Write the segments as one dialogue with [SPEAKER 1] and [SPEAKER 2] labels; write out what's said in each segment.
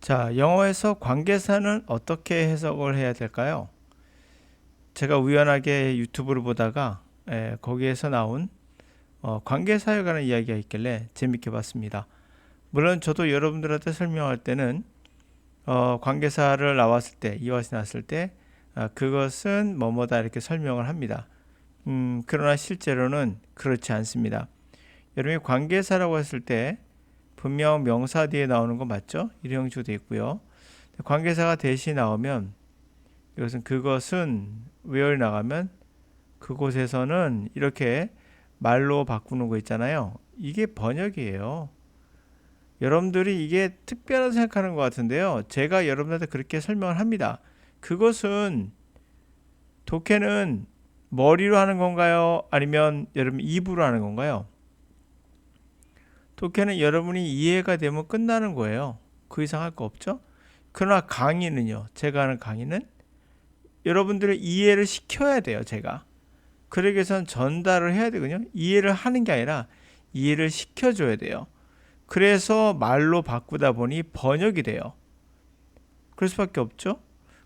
[SPEAKER 1] 자, 영어에서 관계사는 어떻게 해석을 해야 될까요? 제가 우연하게 유튜브를 보다가 거기에서 나온 관계사에 관한 이야기가 있길래 재밌게 봤습니다. 물론 저도 여러분들한테 설명할 때는 관계사를 나왔을 때, 이것이 나왔을 때 그것은 뭐뭐다 이렇게 설명을 합니다. 그러나 실제로는 그렇지 않습니다. 여러분이 관계사라고 했을 때 분명 명사 뒤에 나오는 거 맞죠? 일형주도 있고요. 관계사가 대신 나오면 그것은 where 나가면 그곳에서는 이렇게 말로 바꾸는 거 있잖아요. 이게 번역이에요. 여러분들이 이게 특별하다고 생각하는 것 같은데요. 제가 여러분한테 그렇게 설명을 합니다. 그것은 독해는 머리로 하는 건가요? 아니면 여러분 입으로 하는 건가요? 독해는 여러분이 이해가 되면 끝나는 거예요. 그 이상 할 거 없죠? 그러나 강의는요. 제가 하는 강의는 여러분들의 이해를 시켜야 돼요. 제가. 그러기 위해서는 전달을 해야 되거든요. 이해를 하는 게 아니라 이해를 시켜줘야 돼요. 그래서 말로 바꾸다 보니 번역이 돼요. 그럴 수밖에 없죠.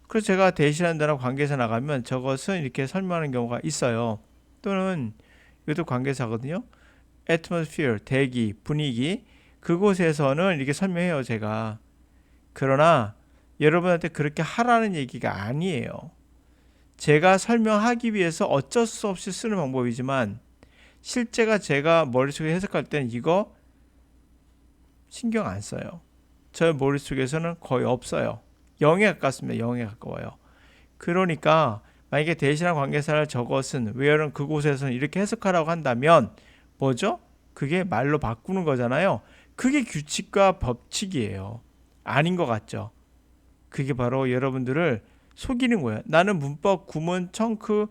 [SPEAKER 1] 그래서 제가 대신한다는 관계사 나가면 저것은 이렇게 설명하는 경우가 있어요. 또는 이것도 관계사거든요. atmosphere, 대기, 분위기 그곳에서는 이렇게 설명해요. 제가. 그러나 여러분한테 그렇게 하라는 얘기가 아니에요. 제가 설명하기 위해서 어쩔 수 없이 쓰는 방법이지만 실제가 제가 머릿속에 해석할 때는 이거 신경 안 써요. 저 머릿속에서는 거의 없어요. 0에 가깝습니다. 0에 가까워요. 그러니까 만약에 대신한 관계사를 저것은 where는 그곳에서는 이렇게 해석하라고 한다면 뭐죠? 그게 말로 바꾸는 거잖아요. 그게 규칙과 법칙이에요. 아닌 것 같죠? 그게 바로 여러분들을 속이는 거예요. 나는 문법 구문 청크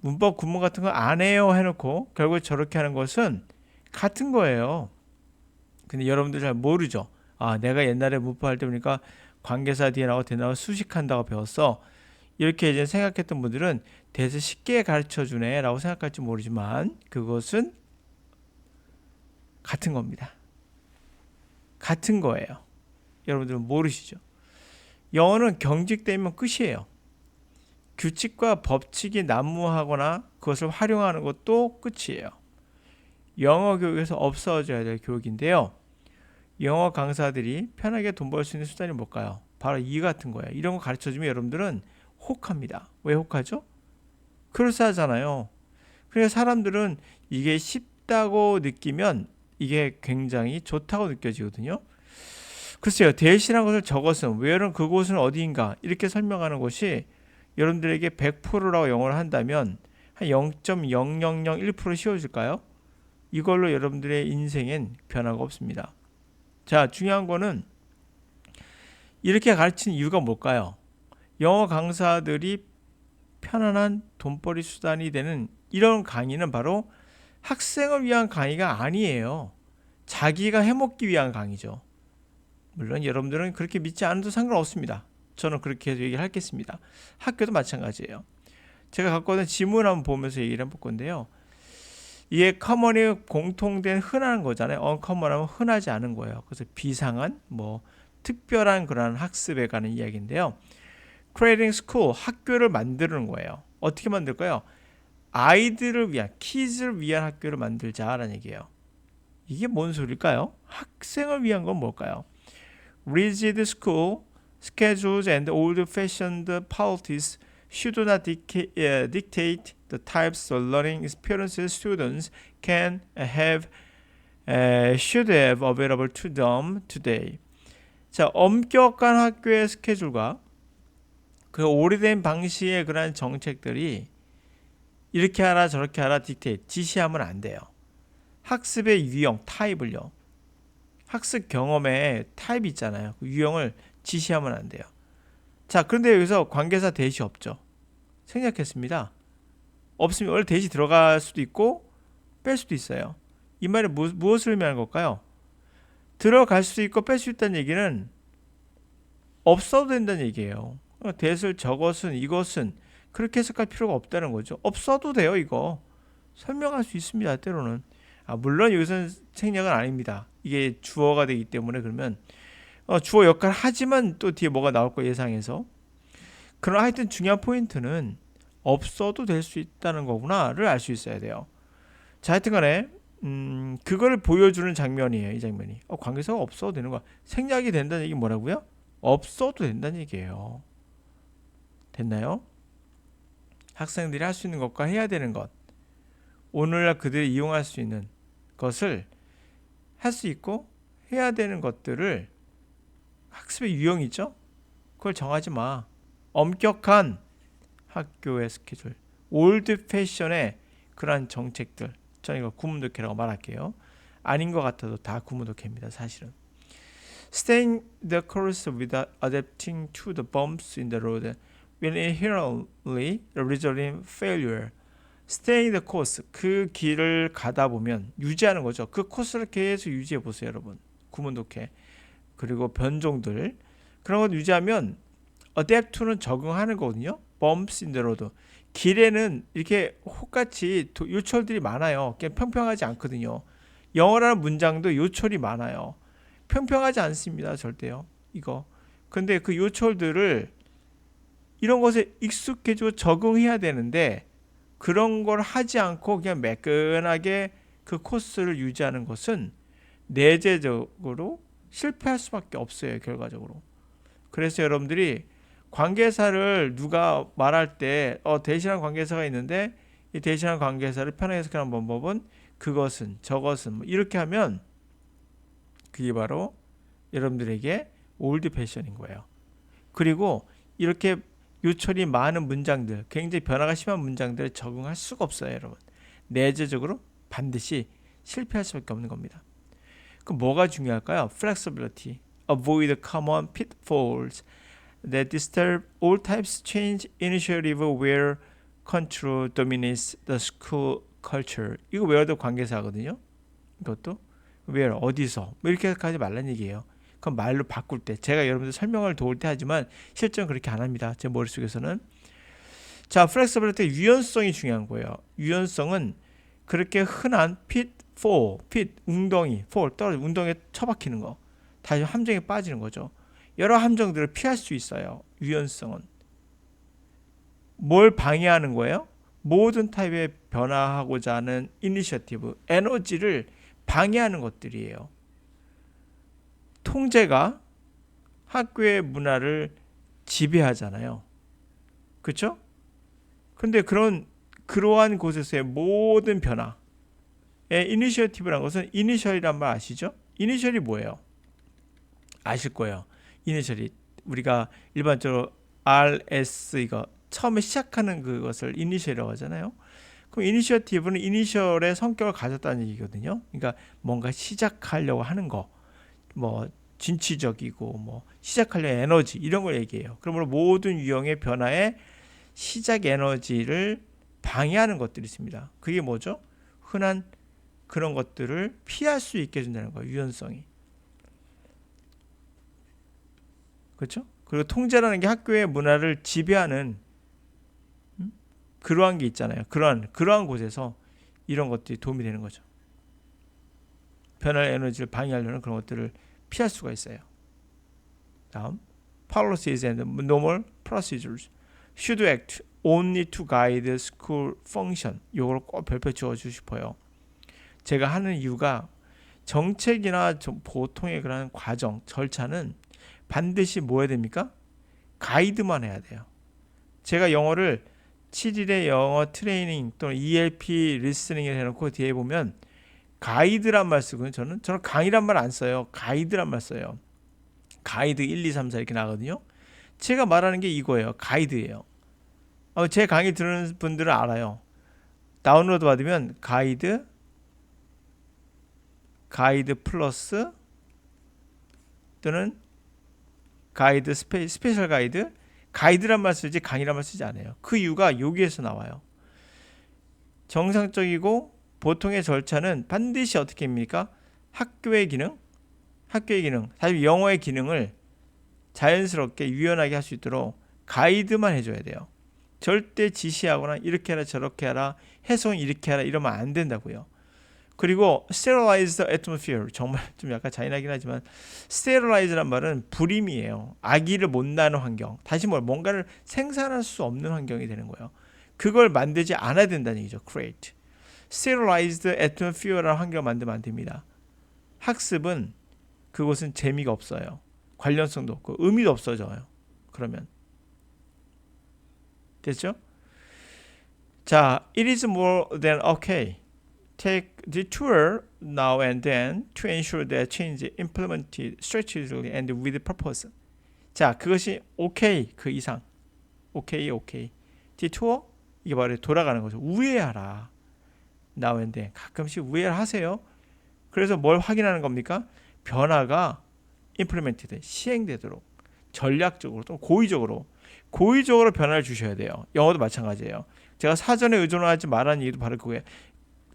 [SPEAKER 1] 문법 구문 같은 거 안 해요 해놓고 결국 저렇게 하는 것은 같은 거예요. 근데 여러분들 잘 모르죠. 아, 내가 옛날에 문법할 때 보니까 관계사 뒤에 나오고 대나와 수식한다고 배웠어. 이렇게 이제 생각했던 분들은 대체 쉽게 가르쳐 주네 라고 생각할지 모르지만 그것은 같은 겁니다. 같은 거예요. 여러분들은 모르시죠. 영어는 경직되면 끝이에요. 규칙과 법칙이 난무하거나 그것을 활용하는 것도 끝이에요. 영어 교육에서 없어져야 될 교육인데요. 영어 강사들이 편하게 돈 벌 수 있는 수단이 뭘까요? 바로 이 같은 거예요. 이런 거 가르쳐주면 여러분들은 혹합니다. 왜 혹하죠? 그럴싸하잖아요. 그래서 사람들은 이게 쉽다고 느끼면 이게 굉장히 좋다고 느껴지거든요. 글쎄요. 대신한 것을 저것은 where는 그곳은 어디인가 이렇게 설명하는 것이 여러분들에게 100%라고 영어를 한다면 한 0.0001% 쉬워질까요? 이걸로 여러분들의 인생엔 변화가 없습니다. 자, 중요한 거는 이렇게 가르치는 이유가 뭘까요? 영어 강사들이 편안한 돈벌이 수단이 되는 이런 강의는 바로 학생을 위한 강의가 아니에요. 자기가 해먹기 위한 강의죠. 물론 여러분들은 그렇게 믿지 않아도 상관없습니다. 저는 그렇게 얘기를 하겠습니다. 학교도 마찬가지예요. 제가 갖고 있는 지문 한번 보면서 얘기를 해볼 건데요. 이게 커먼이 공통된 흔한 거잖아요. 언커먼하면 흔하지 않은 거예요. 그래서 비상한 특별한 그런 학습에 관한 이야기인데요. Creating School, 학교를 만드는 거예요. 어떻게 만들까요? 아이들을 위한, 키즈를 위한 학교를 만들자라는 얘기예요. 이게 뭔 소리일까요? 학생을 위한 건 뭘까요? Rigid school schedules and old-fashioned policies should not dictate the types of learning experiences students can have, should have available to them today. 자, 엄격한 학교의 스케줄과 그 오래된 방식의 그런 정책들이 이렇게 하라 저렇게 하라 딕테이트 지시하면 안 돼요. 학습의 유형 타입을요. 학습 경험의 타입이 있잖아요. 그 유형을 지시하면 안 돼요. 자, 그런데 여기서 관계사 대시 없죠. 생략했습니다. 없으면 원래 대시 들어갈 수도 있고 뺄 수도 있어요. 이 말이 무엇을 의미하는 걸까요? 들어갈 수 있고 뺄 수 있다는 얘기는 없어도 된다는 얘기예요. 대슬 저것은 이것은 그렇게 해석할 필요가 없다는 거죠. 없어도 돼요. 이거 설명할 수 있습니다. 때로는 물론 여기서는 생략은 아닙니다. 이게 주어가 되기 때문에 그러면 주어 역할 하지만 또 뒤에 뭐가 나올 거 예상해서. 그러나 하여튼 중요한 포인트는 없어도 될 수 있다는 거구나를 알 수 있어야 돼요. 자, 하여튼간에 그걸 보여주는 장면이에요. 이 장면이. 관계사가 없어도 되는 거야. 생략이 된다는 얘기 뭐라고요? 없어도 된다는 얘기예요. 됐나요? 학생들이 할 수 있는 것과 해야 되는 것, 오늘날 그들이 이용할 수 있는 것을 할 수 있고 해야 되는 것들을 학습의 유형이 있죠? 그걸 정하지 마. 엄격한 학교의 스케줄, 올드 패션의 그러한 정책들, 저는 이거 구문독해라고 말할게요. 아닌 것 같아도 다 구문독해입니다. 사실은. Staying the course without adapting to the bumps in the road will inherently result in failure. Staying the course, 그 길을 가다 보면 유지하는 거죠. 그 코스를 계속 유지해 보세요, 여러분. 구문독해. 그리고 변종들, 그런 것 유지하면 adapt to는 적응하는 거거든요. bumps in the road, 길에는 이렇게 혹같이 요철들이 많아요. 그냥 평평하지 않거든요. 영어라는 문장도 요철이 많아요. 평평하지 않습니다. 절대요. 이거. 근데 그 요철들을 이런 것에 익숙해지고 적응해야 되는데 그런 걸 하지 않고 그냥 매끈하게 그 코스를 유지하는 것은 내재적으로 실패할 수밖에 없어요. 결과적으로. 그래서 여러분들이 관계사를 누가 말할 때 대신한 관계사가 있는데 이 대신한 관계사를 편하게 해석하는 방법은 그것은 저것은 뭐 이렇게 하면 그게 바로 여러분들에게 올드 패션인 거예요. 그리고 이렇게 요철이 많은 문장들, 굉장히 변화가 심한 문장들에 적응할 수가 없어요, 여러분. 내재적으로 반드시 실패할 수밖에 없는 겁니다. 그럼 뭐가 중요할까요? Flexibility, avoid common pitfalls that disturb all types change initiative where control dominates the school culture. 이거 외워도 관계사거든요. 이것도 where, 어디서 뭐 이렇게 하지 말란 얘기예요. 그럼 말로 바꿀 때 제가 여러분들 설명을 도울 때 하지만 실제는 그렇게 안 합니다. 제 머릿속에서는. 자, 플렉서빌리티, 유연성이 중요한 거예요. 유연성은 그렇게 흔한 pitfall, pit 웅덩이, fall 떨어져 웅덩이에 처박히는 거, 다시 함정에 빠지는 거죠. 여러 함정들을 피할 수 있어요. 유연성은 뭘 방해하는 거예요? 모든 타입의 변화하고자 하는 이니셔티브, 에너지를 방해하는 것들이에요. 통제가 학교의 문화를 지배하잖아요. 그렇죠? 근데 그러한 곳에서의 모든 변화의 이니셔티브라는 것은 이니셜이란 말 아시죠? 이니셜이 뭐예요? 아실 거예요. 이니셜이 우리가 일반적으로 RS 이거 처음에 시작하는 그것을 이니셜이라고 하잖아요. 그럼 이니셔티브는 이니셜의 성격을 가졌다는 얘기거든요. 그러니까 뭔가 시작하려고 하는 거, 뭐 진취적이고 뭐 시작하려는 에너지 이런 걸 얘기해요. 그러므로 모든 유형의 변화의 시작 에너지를 방해하는 것들이 있습니다. 그게 뭐죠? 흔한 그런 것들을 피할 수 있게 해준다는 거예요. 유연성이. 그렇죠? 그리고 통제라는 게 학교의 문화를 지배하는 그러한 게 있잖아요. 그러한 곳에서 이런 것들이 도움이 되는 거죠. 변화의 에너지를 방해하려는 그런 것들을 피할 수가 있어요. 다음, policies and normal procedures should act only to guide school function. 이걸 꼭 별표 지어주고 싶어요. 제가 하는 이유가 정책이나 보통의 그런 과정, 절차는 반드시 뭐 해야 됩니까? 가이드만 해야 돼요. 제가 영어를 7일의 영어 트레이닝 또는 ELP 리스닝을 해놓고 뒤에 보면 가이드란 말 쓰거든요. 저는 강의란 말 안 써요. 가이드란 말 써요. 가이드 1, 2, 3, 4 이렇게 나거든요. 제가 말하는 게 이거예요. 가이드예요. 제 강의 들으는 분들은 알아요. 다운로드 받으면 가이드 플러스 또는 가이드 스페셜 가이드란 말 쓰지 강의란 말 쓰지 않아요. 그 이유가 여기에서 나와요. 정상적이고 보통의 절차는 반드시 어떻게 합니까? 학교의 기능, 사실 영어의 기능을 자연스럽게 유연하게 할 수 있도록 가이드만 해줘야 돼요. 절대 지시하거나 이렇게 하라 저렇게 하라 해석은 이렇게 하라 이러면 안 된다고요. 그리고 sterilized atmosphere, 정말 좀 약간 잔인하긴 하지만 sterilize란 말은 불임이에요. 아기를 못 낳는 환경. 다시 뭔가를 생산할 수 없는 환경이 되는 거예요. 그걸 만들지 않아야 된다는 얘기죠. create. sterilized atmosphere라는 환경을 만들면 안 됩니다. 학습은 그곳은 재미가 없어요. 관련성도 없고 의미도 없어져요. 그러면 됐죠? 자, it is more than okay. Take the tour now and then to ensure that change is implemented strategically and with purpose. 자, 그것이 okay, 그 이상. okay. detour, 이게 바로 돌아가는 거죠. 우회하라. now and then. 가끔씩 우회를 하세요. 그래서 뭘 확인하는 겁니까? 변화가 implemented, 시행되도록 전략적으로 또 고의적으로 변화를 주셔야 돼요. 영어도 마찬가지예요. 제가 사전에 의존하지 말라는 얘기도 바로 그거예요.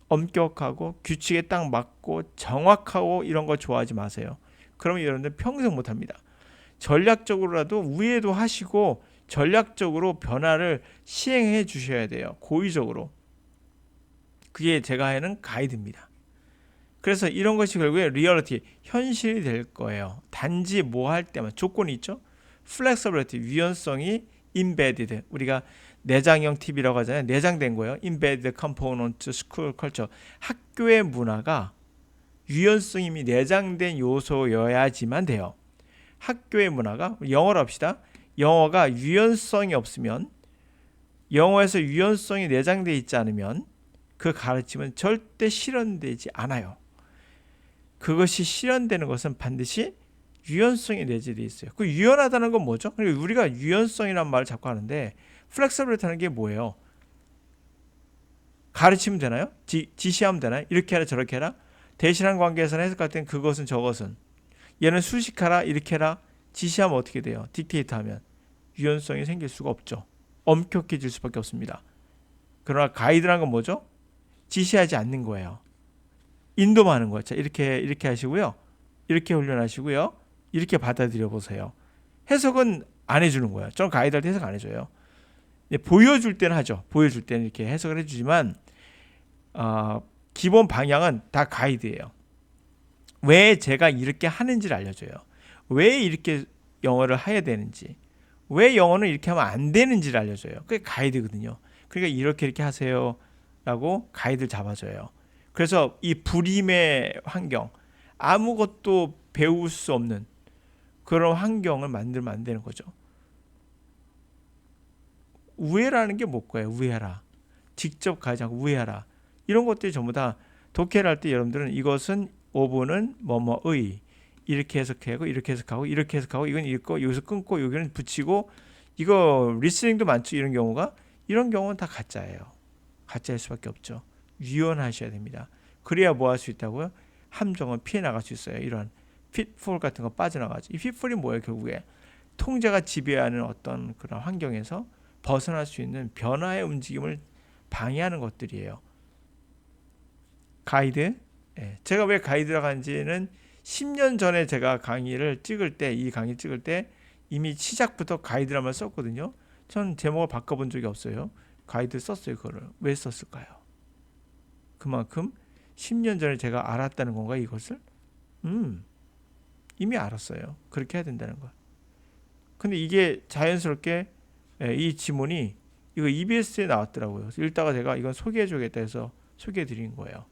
[SPEAKER 1] 엄격하고 규칙에 딱 맞고 정확하고 이런 거 좋아하지 마세요. 그러면 여러분들 평생 못합니다. 전략적으로라도 우회도 하시고 전략적으로 변화를 시행해 주셔야 돼요. 고의적으로. 그게 제가 하는 가이드입니다. 그래서 이런 것이 결국에 리얼리티, 현실이 될 거예요. 단지 뭐 할 때만 조건이 있죠. flexibility, 유연성이 embedded, 우리가 내장형 TV라고 하잖아요. 내장된 거예요. embedded component school culture. 학교의 문화가 유연성이 이미 내장된 요소여야지만 돼요. 학교의 문화가, 영어로 합시다. 영어가 유연성이 없으면, 영어에서 유연성이 내장되어 있지 않으면 그 가르침은 절대 실현되지 않아요. 그것이 실현되는 것은 반드시 유연성이 내재되어 있어요. 그 유연하다는 건 뭐죠? 우리가 유연성이라는 말을 자꾸 하는데 플렉서블리티는 게 뭐예요? 가르치면 되나요? 지시하면 되나요? 이렇게 해라 저렇게 해라? 대신한 관계에서는 해석할 땐 그것은 저것은, 얘는 수식하라 이렇게 해라 지시하면 어떻게 돼요? 딕테이트하면 유연성이 생길 수가 없죠. 엄격해질 수밖에 없습니다. 그러나 가이드라는 건 뭐죠? 지시하지 않는 거예요. 인도만 하는 거죠. 이렇게 하시고요. 이렇게 훈련하시고요. 이렇게 받아들여 보세요. 해석은 안 해주는 거예요. 저는 가이드할 때 해석 안 해줘요. 보여줄 때는 하죠. 보여줄 때는 이렇게 해석을 해주지만 기본 방향은 다 가이드예요. 왜 제가 이렇게 하는지를 알려줘요. 왜 이렇게 영어를 해야 되는지, 왜 영어는 이렇게 하면 안 되는지를 알려줘요. 그게 가이드거든요. 그러니까 이렇게 하세요 라고 가이드를 잡아줘요. 그래서 이 불임의 환경, 아무것도 배울 수 없는 그런 환경을 만들면 안 되는 거죠. 우회라는 게 뭘까요? 우회하라. 직접 가지 않고 우회하라. 이런 것들이 전부 다 독해를 할 때 여러분들은 이것은 오브는 뭐뭐의 이렇게 해석하고 이렇게 해석하고 이렇게 해석하고 이건 읽고 여기서 끊고 여기는 붙이고, 이거 리스닝도 많죠. 이런 경우는 다 가짜예요. 가짜일 수밖에 없죠. 유연하셔야 됩니다. 그래야 뭐 할 수 있다고요? 함정은 피해 나갈 수 있어요. 이런 pitfall 같은 거 빠져나가죠. 이 pitfall이 뭐예요? 결국에 통제가 지배하는 어떤 그런 환경에서 벗어날 수 있는 변화의 움직임을 방해하는 것들이에요. 가이드. 제가 왜 가이드라고 하는지는 10년 전에 제가 이 강의를 찍을 때 이미 시작부터 가이드란 말 썼거든요. 전 제목을 바꿔본 적이 없어요. 가이드 썼어요. 그거를. 왜 썼을까요? 그만큼 10년 전에 제가 알았다는 건가, 이것을? 이미 알았어요. 그렇게 해야 된다는 거. 근데 이게 자연스럽게 이 지문이 이거 EBS에 나왔더라고요. 읽다가 제가 이건 소개해주겠다 해서 소개해드린 거예요.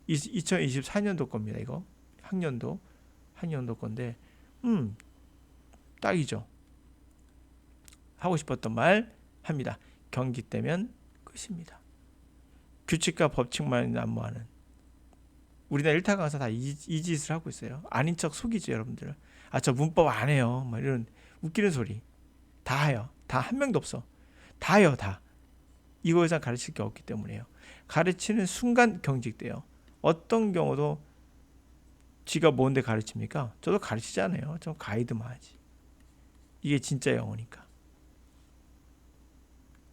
[SPEAKER 1] 2024년도 겁니다. 이거 학년도 건데 딱이죠. 하고 싶었던 말 합니다. 경직되면 끝입니다. 규칙과 법칙만 난무하는, 우리나라 일타 강사 다 이 짓을 하고 있어요. 아닌 척 속이죠, 여러분들. 저 문법 안 해요. 막 이런 웃기는 소리 다 해요. 다 한 명도 없어. 다 해요, 다. 이거 이상 가르칠 게 없기 때문에요. 가르치는 순간 경직돼요. 어떤 경우도 지가 뭔데 가르칩니까? 저도 가르치지 않아요. 저 가이드만 하지. 이게 진짜 영어니까.